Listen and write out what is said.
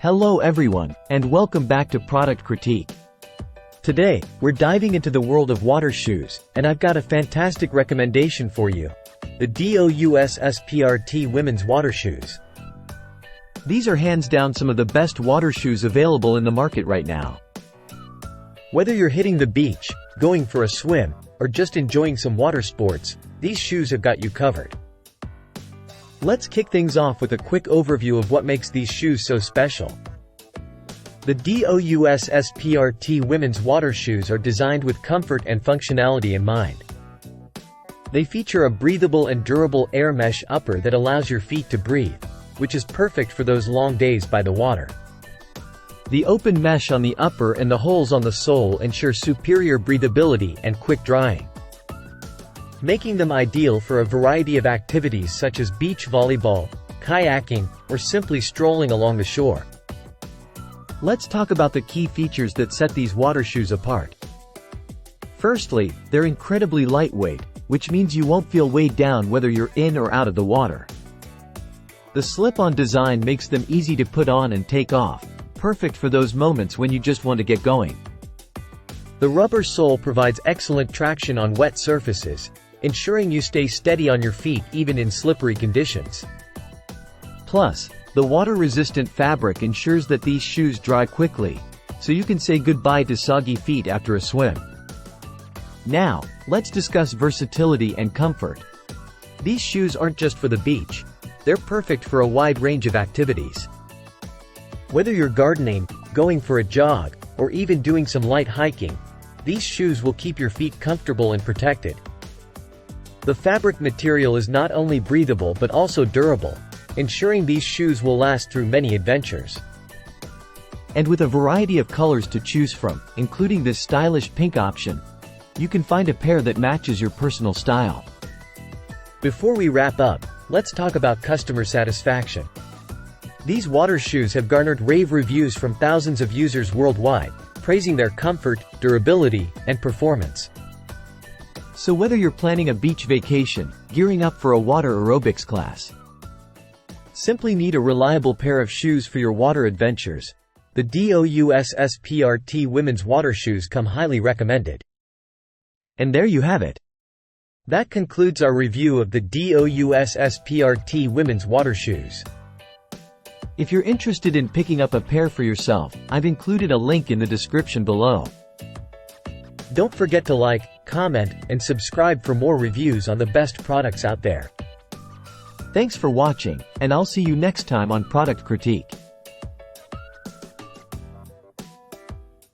Hello everyone, and welcome back to Product Critique. Today, we're diving into the world of water shoes, and I've got a fantastic recommendation for you. The DOUSSPRT women's water shoes. These are hands down some of the best water shoes available in the market right now. Whether you're hitting the beach, going for a swim, or just enjoying some water sports, these shoes have got you covered. Let's kick things off with a quick overview of what makes these shoes so special. The DOUSSPRT women's water shoes are designed with comfort and functionality in mind. They feature a breathable and durable air mesh upper that allows your feet to breathe, which is perfect for those long days by the water. The open mesh on the upper and the holes on the sole ensure superior breathability and quick drying, making them ideal for a variety of activities such as beach volleyball, kayaking, or simply strolling along the shore. Let's talk about the key features that set these water shoes apart. Firstly, they're incredibly lightweight, which means you won't feel weighed down whether you're in or out of the water. The slip-on design makes them easy to put on and take off, perfect for those moments when you just want to get going. The rubber sole provides excellent traction on wet surfaces, ensuring you stay steady on your feet even in slippery conditions. Plus, the water-resistant fabric ensures that these shoes dry quickly, so you can say goodbye to soggy feet after a swim. Now, let's discuss versatility and comfort. These shoes aren't just for the beach. They're perfect for a wide range of activities. Whether you're gardening, going for a jog, or even doing some light hiking, these shoes will keep your feet comfortable and protected. The fabric material is not only breathable but also durable, ensuring these shoes will last through many adventures. And with a variety of colors to choose from, including this stylish pink option, you can find a pair that matches your personal style. Before we wrap up, let's talk about customer satisfaction. These water shoes have garnered rave reviews from thousands of users worldwide, praising their comfort, durability, and performance. So whether you're planning a beach vacation, gearing up for a water aerobics class, simply need a reliable pair of shoes for your water adventures, the DOUSSPRT women's water shoes come highly recommended. And there you have it. That concludes our review of the DOUSSPRT women's water shoes. If you're interested in picking up a pair for yourself, I've included a link in the description below. Don't forget to like, comment, and subscribe for more reviews on the best products out there. Thanks for watching, and I'll see you next time on Product Critique.